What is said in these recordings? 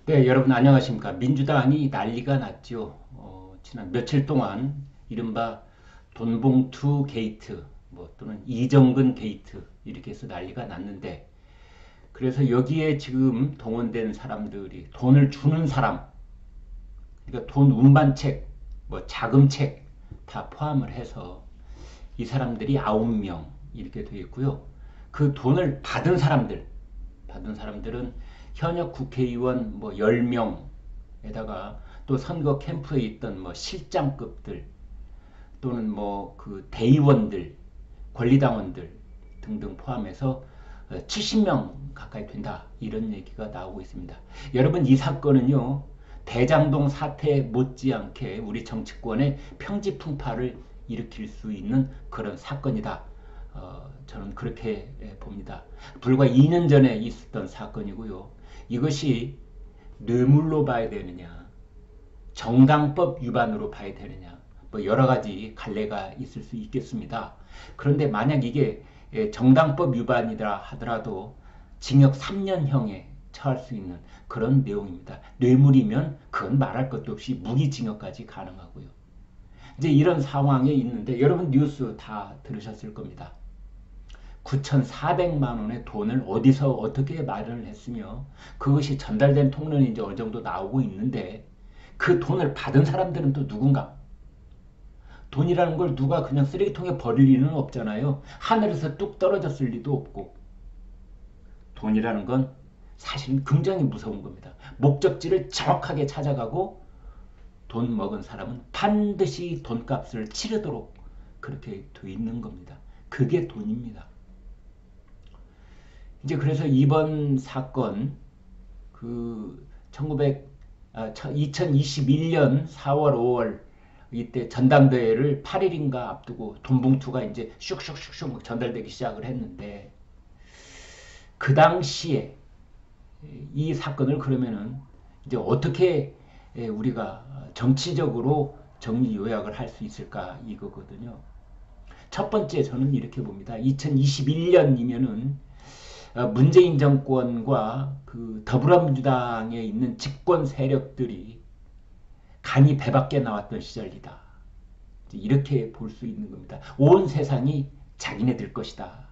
네, 여러분 안녕하십니까. 민주당이 난리가 났죠. 지난 며칠 동안 이른바 돈봉투 게이트, 뭐 또는 이정근 게이트 이렇게 해서 난리가 났는데, 그래서 여기에 지금 동원된 사람들이 돈을 주는 사람, 그러니까 돈 운반책, 뭐 자금책 다 포함을 해서 이 사람들이 9명 이렇게 되어 있고요. 그 돈을 받은 사람들은 현역 국회의원 뭐 10명에다가 또 선거 캠프에 있던 뭐 실장급들 또는 뭐 그 대의원들, 권리당원들 등등 포함해서 70명 가까이 된다. 이런 얘기가 나오고 있습니다. 여러분, 이 사건은요, 대장동 사태 못지않게 우리 정치권의 평지풍파를 일으킬 수 있는 그런 사건이다. 저는 그렇게 봅니다. 불과 2년 전에 있었던 사건이고요. 이것이 뇌물로 봐야 되느냐, 정당법 위반으로 봐야 되느냐, 뭐 여러 가지 갈래가 있을 수 있겠습니다. 그런데 만약 이게 정당법 위반이라 하더라도 징역 3년형에 처할 수 있는 그런 내용입니다. 뇌물이면 그건 말할 것도 없이 무기징역까지 가능하고요. 이제 이런 상황에 있는데 여러분 뉴스 다 들으셨을 겁니다. 9,400만 원의 돈을 어디서 어떻게 마련을 했으며 그것이 전달된 통로는 이제 어느 정도 나오고 있는데 그 돈을 받은 사람들은 또 누군가? 돈이라는 걸 누가 그냥 쓰레기통에 버릴 리는 없잖아요. 하늘에서 뚝 떨어졌을 리도 없고. 돈이라는 건 사실은 굉장히 무서운 겁니다. 목적지를 정확하게 찾아가고 돈 먹은 사람은 반드시 돈값을 치르도록 그렇게 돼 있는 겁니다. 그게 돈입니다. 이제 그래서 이번 사건 그 2021년 4월 5월 이때 전당대회를 8일인가 앞두고 돈봉투가 이제 슉슉슉슉 전달되기 시작을 했는데, 그 당시에 이 사건을 그러면은 이제 어떻게 우리가 정치적으로 정리 요약을 할 수 있을까 이거거든요. 첫 번째 저는 이렇게 봅니다. 2021년이면은 문재인 정권과 그 더불어민주당에 있는 집권 세력들이 간이 배밖에 나왔던 시절이다. 이렇게 볼 수 있는 겁니다. 온 세상이 자기네들 것이다.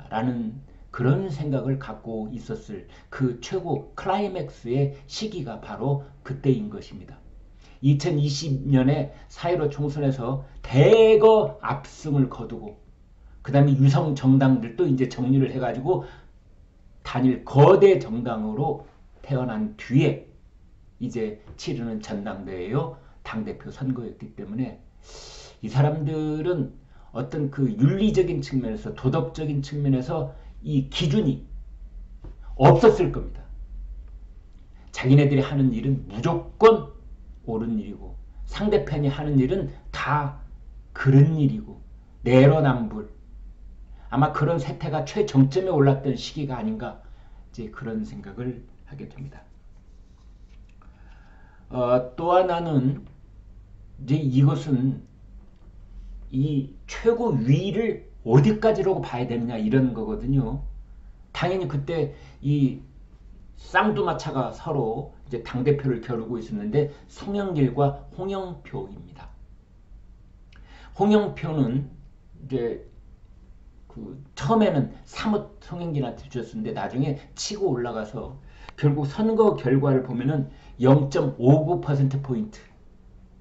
라는 그런 생각을 갖고 있었을 그 최고 클라이맥스의 시기가 바로 그때인 것입니다. 2020년에 4.15 총선에서 대거 압승을 거두고 그 다음에 유성 정당들도 이제 정리를 해가지고 단일 거대 정당으로 태어난 뒤에 이제 치르는 전당대회요, 당대표 선거였기 때문에 이 사람들은 어떤 그 윤리적인 측면에서 도덕적인 측면에서 이 기준이 없었을 겁니다. 자기네들이 하는 일은 무조건 옳은 일이고 상대편이 하는 일은 다 그런 일이고 내로남불, 아마 그런 세태가 최정점에 올랐던 시기가 아닌가 이제 그런 생각을 하게 됩니다. 또 하나는 이제 이것은 이 최고 위를 어디까지라고 봐야 되느냐 이런 거거든요. 당연히 그때 이 쌍두마차가 서로 이제 당대표를 겨루고 있었는데 송영길과 홍영표입니다. 홍영표는 이제 그 처음에는 사뭇 송영길한테 주셨는데 나중에 치고 올라가서 결국 선거 결과를 보면은 0.59%포인트,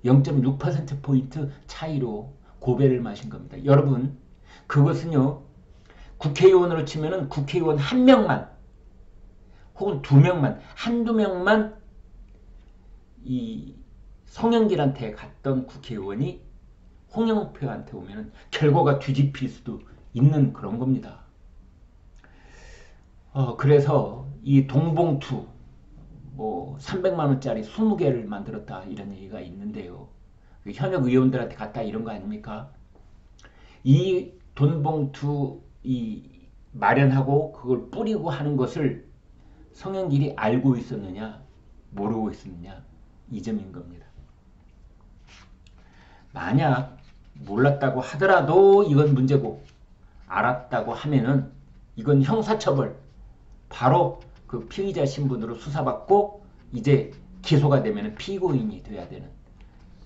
0.6%포인트 차이로 고배를 마신 겁니다. 여러분, 그것은요, 국회의원으로 치면은 국회의원 한 명만, 혹은 두 명만, 한두 명만 이 송영길한테 갔던 국회의원이 홍영표한테 오면은 결과가 뒤집힐 수도 있는 그런 겁니다. 그래서 이 동봉투, 뭐 300만 원짜리 20개를 만들었다 이런 얘기가 있는데요. 현역 의원들한테 갔다 이런 거 아닙니까? 이 돈봉투 마련하고 그걸 뿌리고 하는 것을 송영길이 알고 있었느냐 모르고 있었느냐 이 점인 겁니다. 만약 몰랐다고 하더라도 이건 문제고 알았다고 하면은 이건 형사처벌, 바로 그 피의자 신분으로 수사받고 이제 기소가 되면 피고인이 돼야 되는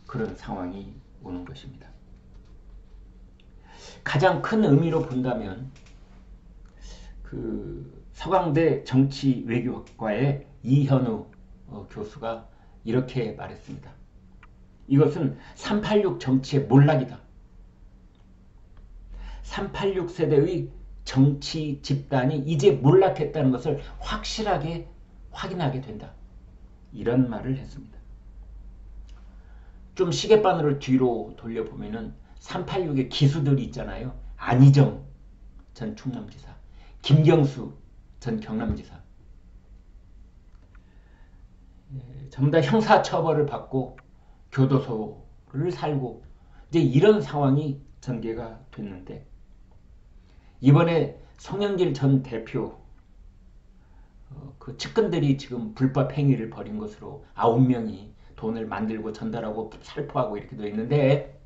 그런 상황이 오는 것입니다. 가장 큰 의미로 본다면 그 서강대 정치외교학과의 이현우 교수가 이렇게 말했습니다. 이것은 386 정치의 몰락이다. 386 세대의 정치 집단이 이제 몰락했다는 것을 확실하게 확인하게 된다. 이런 말을 했습니다. 좀 시계바늘을 뒤로 돌려보면은 386의 기수들이 있잖아요. 안희정 전 충남지사, 김경수 전 경남지사. 전부 다 형사처벌을 받고 교도소를 살고 이제 이런 상황이 전개가 됐는데 이번에 송영길 전 대표 그 측근들이 지금 불법 행위를 벌인 것으로 9명이 돈을 만들고 전달하고 살포하고 이렇게 되어 있는데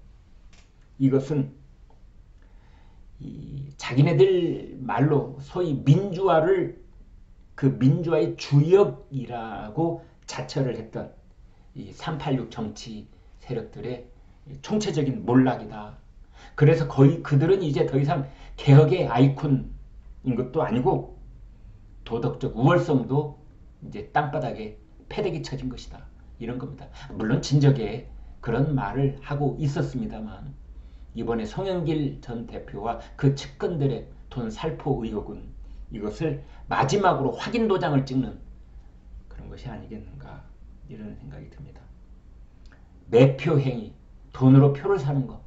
이것은 자기네들 말로 소위 민주화를 그 민주화의 주역이라고 자처를 했던 이 386 정치 세력들의 총체적인 몰락이다. 그래서 거의 그들은 이제 더 이상 개혁의 아이콘인 것도 아니고 도덕적 우월성도 이제 땅바닥에 패대기 쳐진 것이다. 이런 겁니다. 물론 진작에 그런 말을 하고 있었습니다만 이번에 송영길 전 대표와 그 측근들의 돈 살포 의혹은 이것을 마지막으로 확인 도장을 찍는 그런 것이 아니겠는가 이런 생각이 듭니다. 매표 행위, 돈으로 표를 사는 것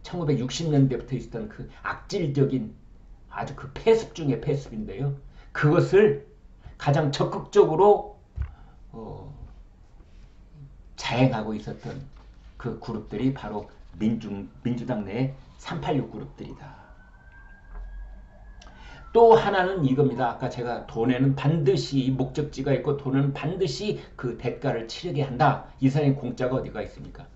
1960년대부터 있었던 그 악질적인 아주 그 폐습 중의 폐습인데요. 그것을 가장 적극적으로 자행하고 있었던 그 그룹들이 바로 민주당 내의 386 그룹들이다. 또 하나는 이겁니다. 아까 제가 돈에는 반드시 목적지가 있고 돈은 반드시 그 대가를 치르게 한다. 이 사람이 공짜가 어디가 있습니까?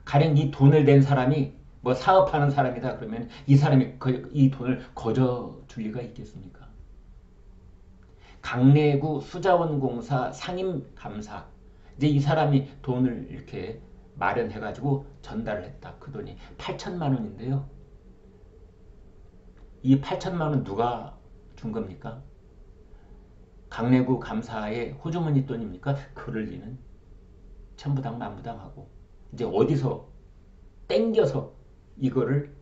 가령 이 돈을 낸 사람이 뭐 사업하는 사람이다 그러면 이 사람이 이 돈을 거저 줄 리가 있겠습니까? 강래구 수자원공사 상임감사 이제 이 사람이 돈을 이렇게 마련해가지고 전달을 했다. 그 돈이 8천만 원인데요. 이 8천만 원 누가 준 겁니까? 강래구 감사의 호주머니 돈입니까? 그럴 리는 천부당 만부당하고 이제 어디서 땡겨서 이거를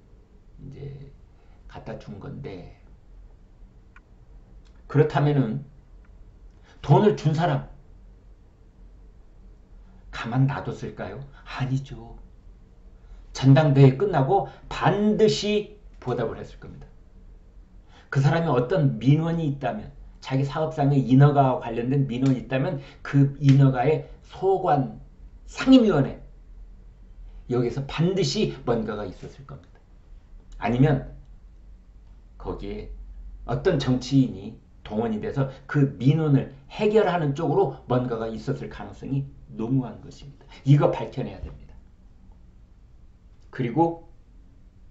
이제 갖다 준 건데 그렇다면은 돈을 준 사람 가만 놔뒀을까요? 아니죠. 전당대회 끝나고 반드시 보답을 했을 겁니다. 그 사람이 어떤 민원이 있다면 자기 사업상의 인허가와 관련된 민원이 있다면 그 인허가의 소관 상임위원회 여기서 반드시 뭔가가 있었을 겁니다. 아니면 거기에 어떤 정치인이 동원이 돼서 그 민원을 해결하는 쪽으로 뭔가가 있었을 가능성이 농후한 것입니다. 이거 밝혀내야 됩니다. 그리고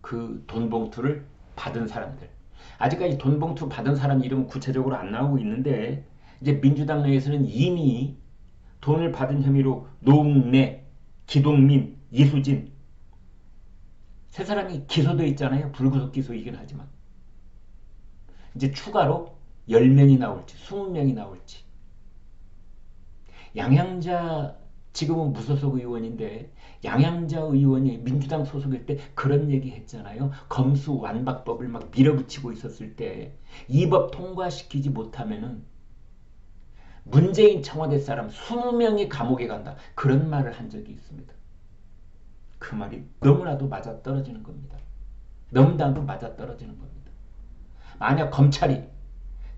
그 돈 봉투를 받은 사람들 아직까지 돈 봉투 받은 사람 이름은 구체적으로 안 나오고 있는데 이제 민주당 내에서는 이미 돈을 받은 혐의로 노웅래, 기동민, 이수진 세 사람이 기소되어 있잖아요. 불구속 기소이긴 하지만 이제 추가로 10명이 나올지 20명이 나올지 양양자 지금은 무소속 의원인데 양양자 의원이 민주당 소속일 때 그런 얘기 했잖아요. 검수완박법을 막 밀어붙이고 있었을 때 이 법 통과시키지 못하면은 문재인 청와대 사람 20명이 감옥에 간다. 그런 말을 한 적이 있습니다. 그 말이 너무나도 맞아떨어지는 겁니다. 너무나도 맞아떨어지는 겁니다. 만약 검찰이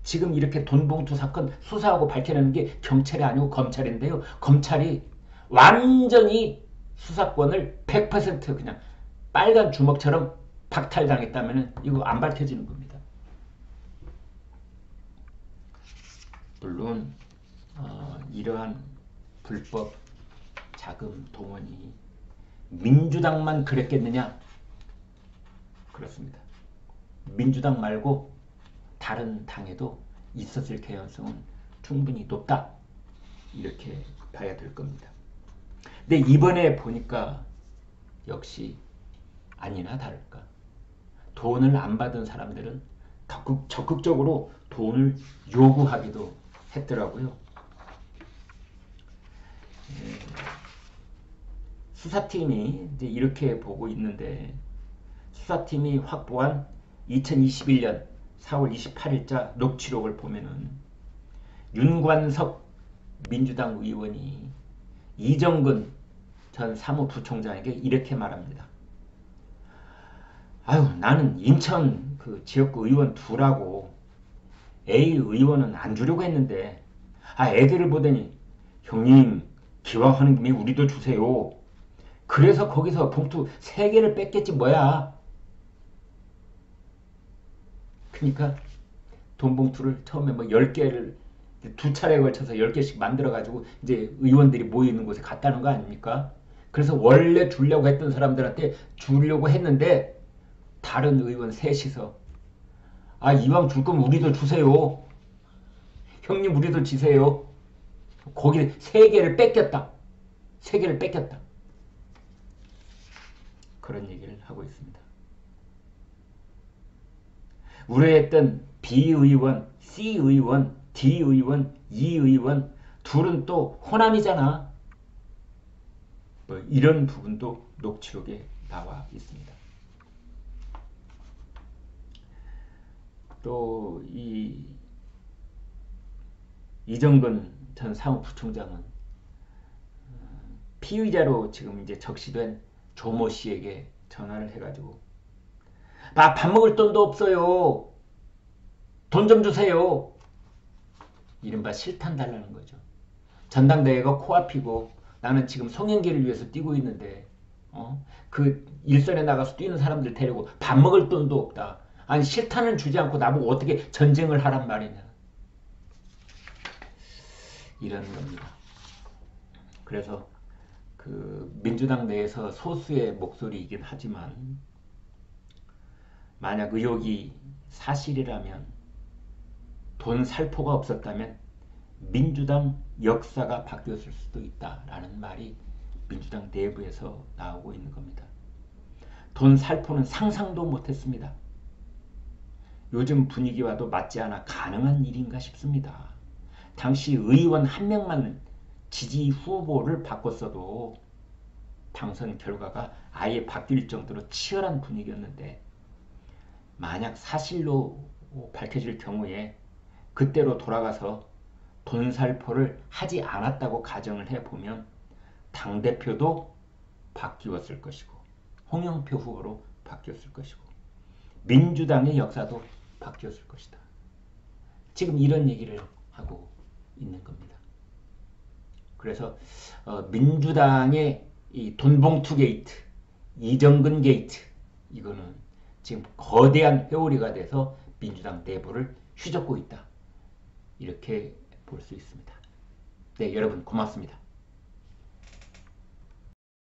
지금 이렇게 돈봉투 사건 수사하고 밝혀내는 게 경찰이 아니고 검찰인데요. 검찰이 완전히 수사권을 100% 그냥 빨간 주먹처럼 박탈당했다면 이거 안 밝혀지는 겁니다. 물론 이러한 불법 자금 동원이 민주당만 그랬겠느냐? 그렇습니다. 민주당 말고 다른 당에도 있었을 개연성은 충분히 높다. 이렇게 봐야 될 겁니다. 근데 이번에 보니까 역시 아니나 다를까. 돈을 안 받은 사람들은 적극적으로 돈을 요구하기도 했더라고요. 수사팀이 이제 이렇게 보고 있는데, 수사팀이 확보한 2021년 4월 28일자 녹취록을 보면은 윤관석 민주당 의원이 이정근 전 사무부총장에게 이렇게 말합니다. 아유, 나는 인천 그 지역구 의원 두라고 A 의원은 안 주려고 했는데, 애들을 보더니 형님 기왕 하는 김에 우리도 주세요. 그래서 거기서 봉투 3개를 뺐겠지 뭐야. 그러니까 돈 봉투를 처음에 뭐 10개를 2차례에 걸쳐서 10개씩 만들어가지고 이제 의원들이 모이는 곳에 갔다는 거 아닙니까? 그래서 원래 주려고 했던 사람들한테 주려고 했는데, 다른 의원 셋이서 이왕 줄 거면 우리도 주세요. 형님 우리도 주세요. 거기 3개를 뺏겼다. 3개를 뺏겼다. 그런 얘기를 하고 있습니다. 우려했던 B 의원, C 의원, D 의원, E 의원 둘은 또 호남이잖아. 뭐 이런 부분도 녹취록에 나와 있습니다. 또 이정근 전 사무부총장은 피의자로 지금 이제 적시된 조모 씨에게 전화를 해가지고 밥 먹을 돈도 없어요. 돈 좀 주세요. 이른바 실탄 달라는 거죠. 전당대회가 코앞이고 나는 지금 송영길을 위해서 뛰고 있는데 그 일선에 나가서 뛰는 사람들 데리고 밥 먹을 돈도 없다. 아니 실탄을 주지 않고 나보고 어떻게 전쟁을 하란 말이냐. 이런 겁니다. 그래서 그 민주당 내에서 소수의 목소리이긴 하지만, 만약 의혹이 사실이라면, 돈 살포가 없었다면 민주당 역사가 바뀌었을 수도 있다라는 말이 민주당 내부에서 나오고 있는 겁니다. 돈 살포는 상상도 못했습니다. 요즘 분위기와도 맞지 않아 가능한 일인가 싶습니다. 당시 의원 한 명만 지지 후보를 바꿨어도 당선 결과가 아예 바뀔 정도로 치열한 분위기였는데, 만약 사실로 밝혀질 경우에 그때로 돌아가서 돈살포를 하지 않았다고 가정을 해보면 당대표도 바뀌었을 것이고 홍영표 후보로 바뀌었을 것이고 민주당의 역사도 바뀌었을 것이다. 지금 이런 얘기를 하고 있는 겁니다. 그래서 민주당의 이 돈봉투 게이트, 이정근 게이트, 이거는 지금 거대한 회오리가 돼서 민주당 내부를 휘젓고 있다. 이렇게 볼 수 있습니다. 네, 여러분 고맙습니다.